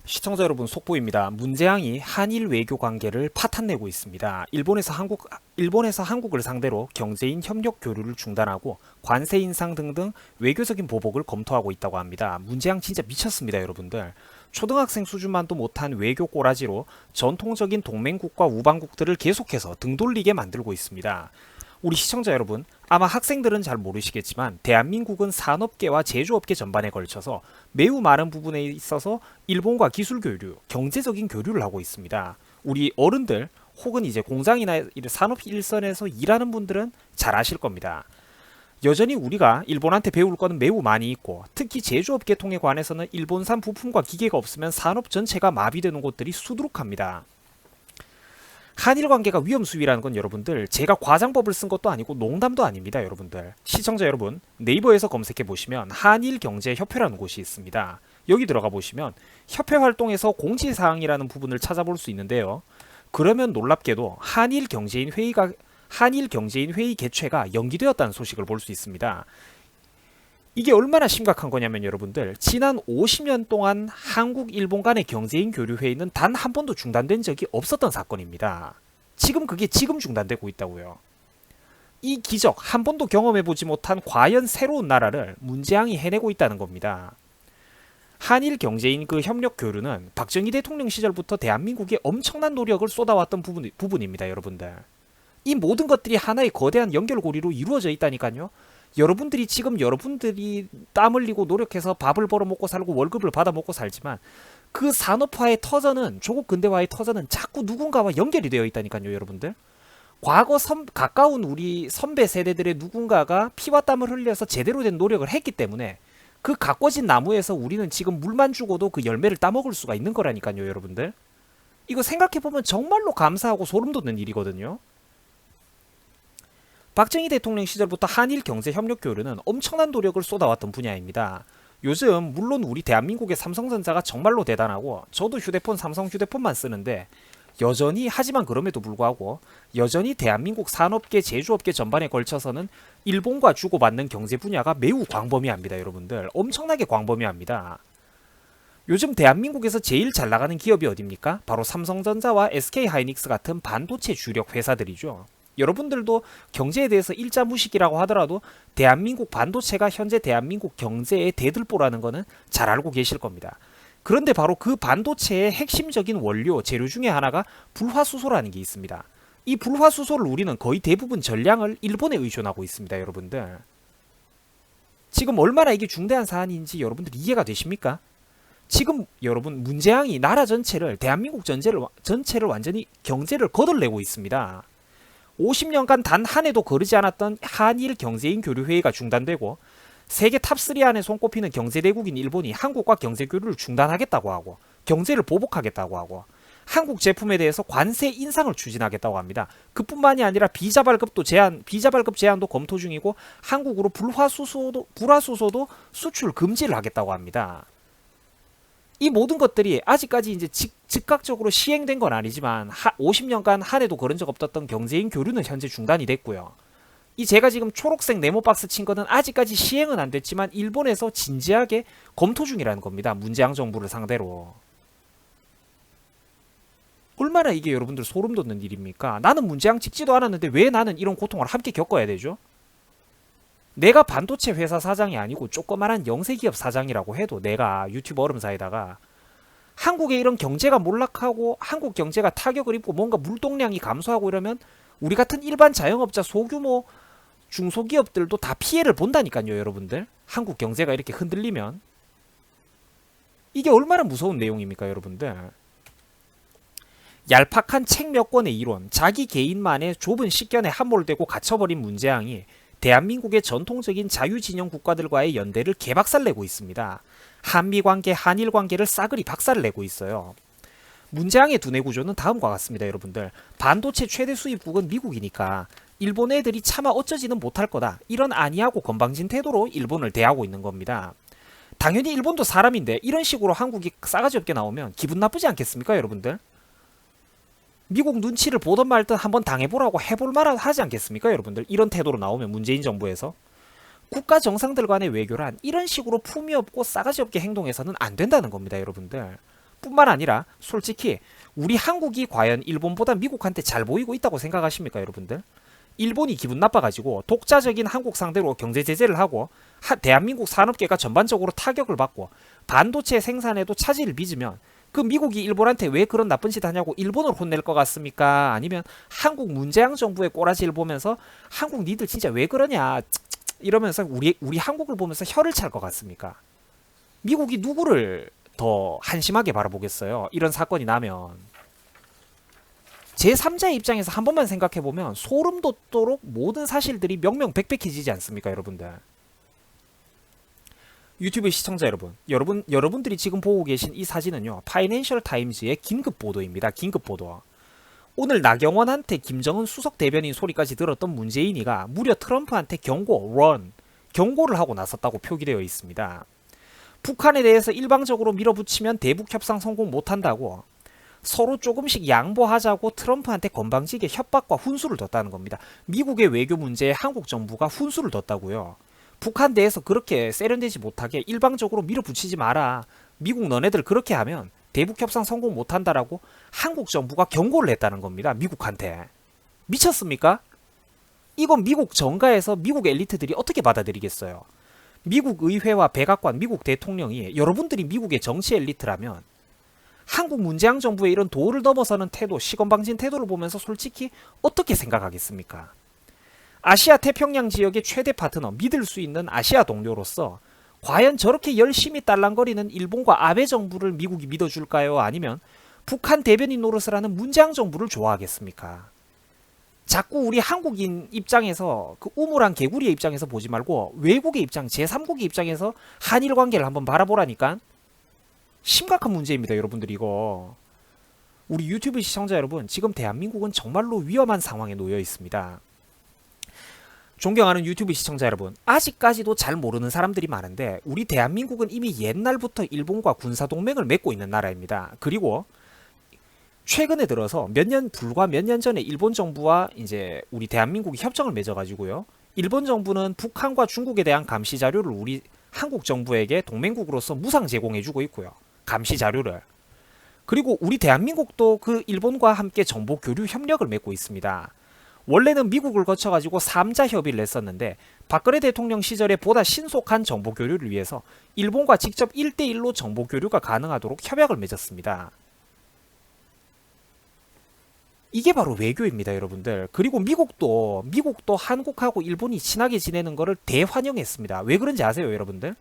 시청자 여러분, 속보입니다. 문재양이 한일 외교 관계를 파탄내고 있습니다. 일본에서 한국을 상대로 경제인 협력 교류를 중단하고 관세 인상 등등 외교적인 보복을 검토하고 있다고 합니다. 문재양 진짜 미쳤습니다, 여러분들. 초등학생 수준만도 못한 외교 꼬라지로 전통적인 동맹국과 우방국들을 계속해서 등 돌리게 만들고 있습니다. 우리 시청자 여러분, 아마 학생들은 잘 모르시겠지만 대한민국은 산업계와 제조업계 전반에 걸쳐서 매우 많은 부분에 있어서 일본과 기술 교류, 경제적인 교류를 하고 있습니다. 우리 어른들 혹은 이제 공장이나 산업 일선에서 일하는 분들은 잘 아실 겁니다. 여전히 우리가 일본한테 배울 거는 매우 많이 있고, 특히 제조업 계통에 관해서는 일본산 부품과 기계가 없으면 산업 전체가 마비되는 곳들이 수두룩합니다. 한일 관계가 위험수위라는 건 여러분들, 제가 과장법을 쓴 것도 아니고 농담도 아닙니다. 여러분들, 시청자 여러분, 네이버에서 검색해 보시면 한일경제협회라는 곳이 있습니다. 여기 들어가 보시면 협회 활동에서 공지사항이라는 부분을 찾아볼 수 있는데요. 그러면 놀랍게도 한일 경제인 회의 개최가 연기되었다는 소식을 볼 수 있습니다. 이게 얼마나 심각한 거냐면 여러분들, 지난 50년 동안 한국 일본 간의 경제인 교류 회의는 단 한 번도 중단된 적이 없었던 사건입니다. 그게 지금 중단되고 있다고요. 이 기적, 한 번도 경험해보지 못한 과연 새로운 나라를 문재양이 해내고 있다는 겁니다. 한일 경제인 그 협력 교류는 박정희 대통령 시절부터 대한민국에 엄청난 노력을 쏟아왔던 부분입니다. 여러분들, 이 모든 것들이 하나의 거대한 연결고리로 이루어져 있다니까요. 여러분들이 땀 흘리고 노력해서 밥을 벌어 먹고 살고 월급을 받아 먹고 살지만, 그 산업화의 터전은, 조국 근대화의 터전은 자꾸 누군가와 연결이 되어 있다니까요. 여러분들, 과거 가까운 우리 선배 세대들의 누군가가 피와 땀을 흘려서 제대로 된 노력을 했기 때문에 그 가꿔진 나무에서 우리는 지금 물만 주고도 그 열매를 따먹을 수가 있는 거라니까요. 여러분들, 이거 생각해보면 정말로 감사하고 소름 돋는 일이거든요. 박정희 대통령 시절부터 한일 경제 협력 교류는 엄청난 노력을 쏟아왔던 분야입니다. 요즘 물론 우리 대한민국의 삼성전자가 정말로 대단하고, 저도 삼성 휴대폰만 쓰는데 하지만 그럼에도 불구하고 여전히 대한민국 산업계, 제조업계 전반에 걸쳐서는 일본과 주고받는 경제 분야가 매우 광범위합니다. 여러분들, 엄청나게 광범위합니다. 요즘 대한민국에서 제일 잘 나가는 기업이 어딥니까? 바로 삼성전자와 SK하이닉스 같은 반도체 주력 회사들이죠. 여러분들도 경제에 대해서 일자 무식이라고 하더라도 대한민국 반도체가 현재 대한민국 경제의 대들보라는 거는 잘 알고 계실 겁니다. 그런데 바로 그 반도체의 핵심적인 원료, 재료 중에 하나가 불화수소라는 게 있습니다. 이 불화수소를 우리는 거의 대부분 전량을 일본에 의존하고 있습니다. 여러분들, 지금 얼마나 이게 중대한 사안인지 여러분들 이해가 되십니까? 지금 여러분, 문재양이 나라 전체를, 대한민국 전체를 완전히 경제를 거덜내고 있습니다. 50년간 단 한 해도 거르지 않았던 한일 경제인 교류 회의가 중단되고, 세계 탑3 안에 손꼽히는 경제대국인 일본이 한국과 경제 교류를 중단하겠다고 하고, 경제를 보복하겠다고 하고, 한국 제품에 대해서 관세 인상을 추진하겠다고 합니다. 그뿐만이 아니라 비자 발급 제한도 검토 중이고, 한국으로 불화수소도 수출 금지를 하겠다고 합니다. 이 모든 것들이 아직까지 이제 즉각적으로 시행된 건 아니지만 50년간 한 해도 그런 적 없었던 경제인 교류는 현재 중단이 됐고요. 제가 지금 초록색 네모 박스 친 거는 아직까지 시행은 안 됐지만 일본에서 진지하게 검토 중이라는 겁니다. 문재양 정부를 상대로. 얼마나 이게 여러분들 소름 돋는 일입니까? 나는 문재양 찍지도 않았는데 왜 나는 이런 고통을 함께 겪어야 되죠? 내가 반도체 회사 사장이 아니고 조그만한 영세기업 사장이라고 해도, 내가 유튜브 얼음사에다가 한국의 이런 경제가 몰락하고 한국 경제가 타격을 입고 뭔가 물동량이 감소하고 이러면 우리 같은 일반 자영업자, 소규모 중소기업들도 다 피해를 본다니까요. 여러분들, 한국 경제가 이렇게 흔들리면 이게 얼마나 무서운 내용입니까? 여러분들, 얄팍한 책 몇 권의 이론, 자기 개인만의 좁은 식견에 함몰되고 갇혀버린 문재양이 대한민국의 전통적인 자유진영 국가들과의 연대를 개박살내고 있습니다. 한미관계, 한일관계를 싸그리 박살내고 있어요. 문재양의 두뇌 구조는 다음과 같습니다. 여러분들, 반도체 최대 수입국은 미국이니까 일본 애들이 차마 어쩌지는 못할 거다, 이런 안이하고 건방진 태도로 일본을 대하고 있는 겁니다. 당연히 일본도 사람인데 이런 식으로 한국이 싸가지 없게 나오면 기분 나쁘지 않겠습니까? 여러분들, 미국 눈치를 보던 말든 한번 당해보라고 해볼 만한 하지 않겠습니까? 여러분들, 이런 태도로 나오면 문재인 정부에서 국가 정상들 간의 외교란 이런 식으로 품위 없고 싸가지 없게 행동해서는 안 된다는 겁니다. 여러분들, 뿐만 아니라 솔직히 우리 한국이 과연 일본보다 미국한테 잘 보이고 있다고 생각하십니까, 여러분들? 일본이 기분 나빠가지고 독자적인 한국 상대로 경제 제재를 하고 대한민국 산업계가 전반적으로 타격을 받고 반도체 생산에도 차질을 빚으면 그 미국이 일본한테 왜 그런 나쁜 짓 하냐고 일본을 혼낼 것 같습니까? 아니면 한국 문재양 정부의 꼬라지를 보면서 한국 니들 진짜 왜 그러냐 이러면서 우리 한국을 보면서 혀를 찰 것 같습니까? 미국이 누구를 더 한심하게 바라보겠어요? 이런 사건이 나면. 제3자의 입장에서 한 번만 생각해보면 소름 돋도록 모든 사실들이 명명백백해지지 않습니까, 여러분들? 유튜브 시청자 여러분들이 지금 보고 계신 이 사진은요, 파이낸셜 타임즈의 긴급 보도입니다. 긴급 보도. 오늘 나경원한테 김정은 수석 대변인 소리까지 들었던 문재인이가 무려 트럼프한테 경고를 하고 나섰다고 표기되어 있습니다. 북한에 대해서 일방적으로 밀어붙이면 대북 협상 성공 못한다고 서로 조금씩 양보하자고 트럼프한테 건방지게 협박과 훈수를 뒀다는 겁니다. 미국의 외교 문제에 한국 정부가 훈수를 뒀다고요. 북한 내에서 그렇게 세련되지 못하게 일방적으로 밀어붙이지 마라. 미국 너네들 그렇게 하면 대북 협상 성공 못한다라고 한국 정부가 경고를 했다는 겁니다. 미국한테. 미쳤습니까? 이건 미국 정가에서 미국 엘리트들이 어떻게 받아들이겠어요? 미국 의회와 백악관, 미국 대통령이 여러분들이 미국의 정치 엘리트라면 한국 문재양 정부의 이런 도를 넘어서는 태도, 시건방진 태도를 보면서 솔직히 어떻게 생각하겠습니까? 아시아 태평양 지역의 최대 파트너, 믿을 수 있는 아시아 동료로서 과연 저렇게 열심히 딸랑거리는 일본과 아베 정부를 미국이 믿어줄까요? 아니면 북한 대변인 노릇을 하는 문재양 정부를 좋아하겠습니까? 자꾸 우리 한국인 입장에서 그 우물한 개구리의 입장에서 보지 말고 외국의 입장, 제3국의 입장에서 한일 관계를 한번 바라보라니까. 심각한 문제입니다, 여러분들. 이거 우리 유튜브 시청자 여러분, 지금 대한민국은 정말로 위험한 상황에 놓여 있습니다. 존경하는 유튜브 시청자 여러분, 아직까지도 잘 모르는 사람들이 많은데 우리 대한민국은 이미 옛날부터 일본과 군사동맹을 맺고 있는 나라입니다. 그리고 최근에 들어서 불과 몇 년 전에 일본 정부와 이제 우리 대한민국이 협정을 맺어가지고요, 일본 정부는 북한과 중국에 대한 감시 자료를 우리 한국 정부에게 동맹국으로서 무상 제공해주고 있고요. 감시 자료를. 그리고 우리 대한민국도 그 일본과 함께 정보 교류 협력을 맺고 있습니다. 원래는 미국을 거쳐가지고 3자 협의를 냈었는데 박근혜 대통령 시절에 보다 신속한 정보 교류를 위해서 일본과 직접 1대1로 정보 교류가 가능하도록 협약을 맺었습니다. 이게 바로 외교입니다, 여러분들. 그리고 미국도 한국하고 일본이 친하게 지내는 거를 대환영했습니다. 왜 그런지 아세요, 여러분들?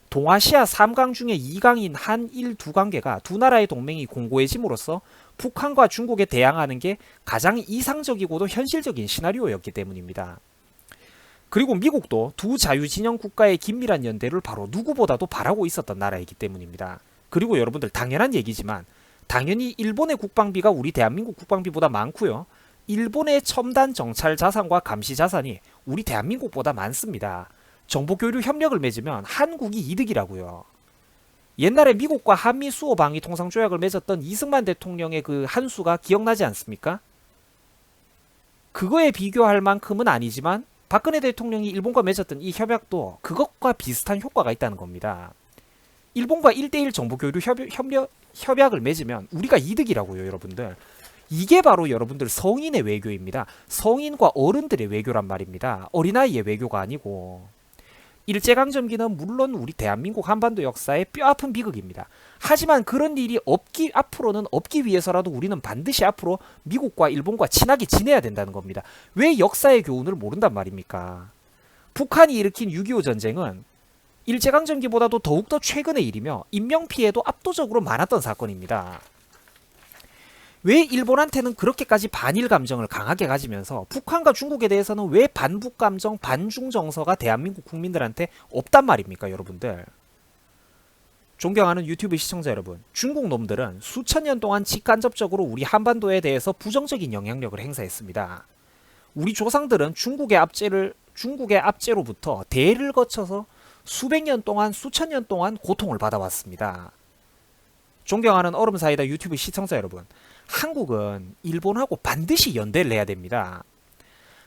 동아시아 3강 중에 2강인 한일 두 관계가 두 나라의 동맹이 공고해짐으로써 북한과 중국에 대항하는 게 가장 이상적이고도 현실적인 시나리오였기 때문입니다. 그리고 미국도 두 자유진영 국가의 긴밀한 연대를 바로 누구보다도 바라고 있었던 나라이기 때문입니다. 그리고 여러분들, 당연한 얘기지만 당연히 일본의 국방비가 우리 대한민국 국방비보다 많고요. 일본의 첨단 정찰 자산과 감시 자산이 우리 대한민국보다 많습니다. 정보교류 협력을 맺으면 한국이 이득이라고요. 옛날에 미국과 한미 수호 방위 통상 조약을 맺었던 이승만 대통령의 그 한수가 기억나지 않습니까? 그거에 비교할 만큼은 아니지만 박근혜 대통령이 일본과 맺었던 이 협약도 그것과 비슷한 효과가 있다는 겁니다. 일본과 1대1 정보교류 협약을 맺으면 우리가 이득이라고요, 여러분들. 이게 바로 여러분들 성인의 외교입니다. 성인과 어른들의 외교란 말입니다. 어린아이의 외교가 아니고. 일제강점기는 물론 우리 대한민국 한반도 역사의 뼈아픈 비극입니다. 하지만 그런 일이 앞으로는 없기 위해서라도 우리는 반드시 앞으로 미국과 일본과 친하게 지내야 된다는 겁니다. 왜 역사의 교훈을 모른단 말입니까? 북한이 일으킨 6.25 전쟁은 일제강점기보다도 더욱더 최근의 일이며 인명피해도 압도적으로 많았던 사건입니다. 왜 일본한테는 그렇게까지 반일 감정을 강하게 가지면서 북한과 중국에 대해서는 왜 반북 감정, 반중 정서가 대한민국 국민들한테 없단 말입니까, 여러분들? 존경하는 유튜브 시청자 여러분, 중국 놈들은 수천 년 동안 직간접적으로 우리 한반도에 대해서 부정적인 영향력을 행사했습니다. 우리 조상들은 중국의 압제로부터 대를 거쳐서 수백 년 동안, 수천 년 동안 고통을 받아왔습니다. 존경하는 얼음사이다 유튜브 시청자 여러분, 한국은 일본하고 반드시 연대를 해야 됩니다.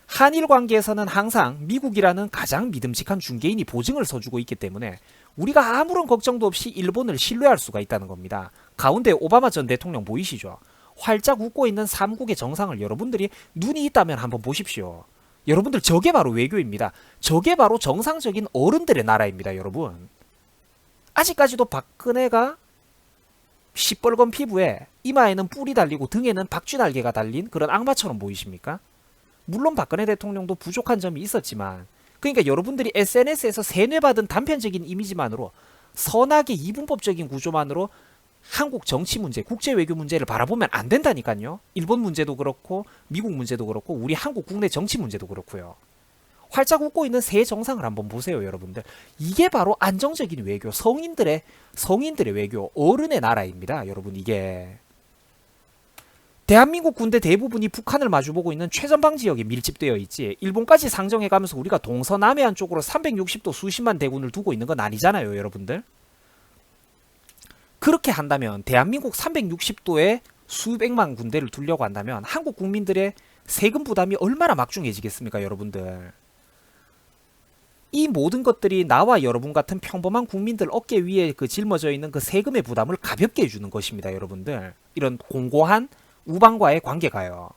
한일 관계에서는 항상 미국이라는 가장 믿음직한 중개인이 보증을 서주고 있기 때문에 우리가 아무런 걱정도 없이 일본을 신뢰할 수가 있다는 겁니다. 가운데 오바마 전 대통령 보이시죠? 활짝 웃고 있는 삼국의 정상을 여러분들이 눈이 있다면 한번 보십시오. 여러분들 저게 바로 외교입니다. 저게 바로 정상적인 어른들의 나라입니다, 여러분. 아직까지도 박근혜가 시뻘건 피부에 이마에는 뿔이 달리고 등에는 박쥐날개가 달린 그런 악마처럼 보이십니까? 물론 박근혜 대통령도 부족한 점이 있었지만, 그러니까 여러분들이 SNS에서 세뇌받은 단편적인 이미지만으로 선악의 이분법적인 구조만으로 한국 정치 문제, 국제 외교 문제를 바라보면 안 된다니까요. 일본 문제도 그렇고 미국 문제도 그렇고 우리 한국 국내 정치 문제도 그렇고요. 활짝 웃고 있는 새 정상을 한번 보세요, 여러분들. 이게 바로 안정적인 외교, 성인들의 외교, 어른의 나라입니다, 여러분. 이게 대한민국 군대 대부분이 북한을 마주보고 있는 최전방 지역에 밀집되어 있지, 일본까지 상정해가면서 우리가 동서남해안 쪽으로 360도 수십만 대군을 두고 있는 건 아니잖아요, 여러분들. 그렇게 한다면 대한민국 360도에 수백만 군대를 두려고 한다면 한국 국민들의 세금 부담이 얼마나 막중해지겠습니까, 여러분들. 이 모든 것들이 나와 여러분 같은 평범한 국민들 어깨 위에 그 짊어져 있는 그 세금의 부담을 가볍게 해주는 것입니다, 여러분들. 이런 공고한 우방과의 관계가요.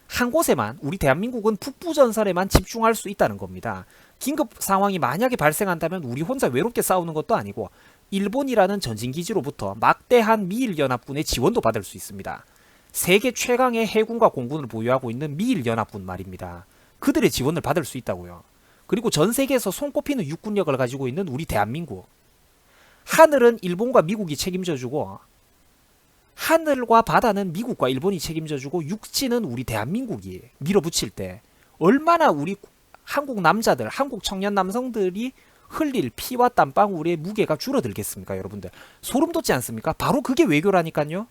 한 곳에만, 우리 대한민국은 북부전선에만 집중할 수 있다는 겁니다. 긴급 상황이 만약에 발생한다면 우리 혼자 외롭게 싸우는 것도 아니고 일본이라는 전진기지로부터 막대한 미일연합군의 지원도 받을 수 있습니다. 세계 최강의 해군과 공군을 보유하고 있는 미일연합군 말입니다. 그들의 지원을 받을 수 있다고요. 그리고 전 세계에서 손꼽히는 육군력을 가지고 있는 우리 대한민국. 하늘은 일본과 미국이 책임져주고, 하늘과 바다는 미국과 일본이 책임져주고, 육지는 우리 대한민국이 밀어붙일 때 얼마나 우리 한국 남자들, 한국 청년 남성들이 흘릴 피와 땀방울의 무게가 줄어들겠습니까, 여러분들. 소름 돋지 않습니까? 바로 그게 외교라니까요.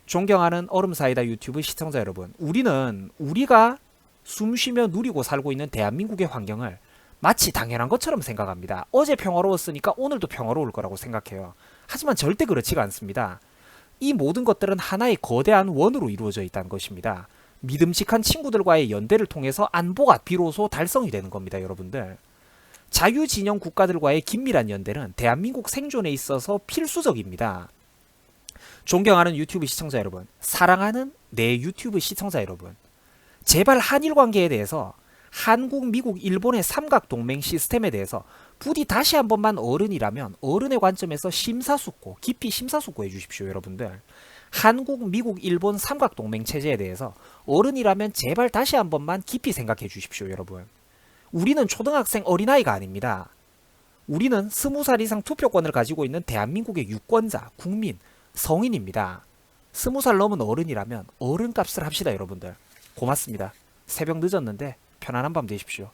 존경하는 얼음사이다 유튜브 시청자 여러분, 우리가 숨쉬며 누리고 살고 있는 대한민국의 환경을 마치 당연한 것처럼 생각합니다. 어제 평화로웠으니까 오늘도 평화로울 거라고 생각해요. 하지만 절대 그렇지가 않습니다. 이 모든 것들은 하나의 거대한 원으로 이루어져 있다는 것입니다. 믿음직한 친구들과의 연대를 통해서 안보가 비로소 달성이 되는 겁니다, 여러분들. 자유진영 국가들과의 긴밀한 연대는 대한민국 생존에 있어서 필수적입니다. 존경하는 유튜브 시청자 여러분, 사랑하는 내 유튜브 시청자 여러분, 제발 한일 관계에 대해서, 한국, 미국, 일본의 삼각동맹 시스템에 대해서 부디 다시 한 번만 어른이라면 어른의 관점에서 심사숙고, 깊이 심사숙고해 주십시오, 여러분들. 한국, 미국, 일본 삼각동맹 체제에 대해서 어른이라면 제발 다시 한 번만 깊이 생각해 주십시오, 여러분. 우리는 초등학생 어린아이가 아닙니다. 우리는 20살 이상 투표권을 가지고 있는 대한민국의 유권자, 국민, 성인입니다. 20살 넘은 어른이라면 어른값을 합시다, 여러분들. 고맙습니다. 새벽 늦었는데 편안한 밤 되십시오.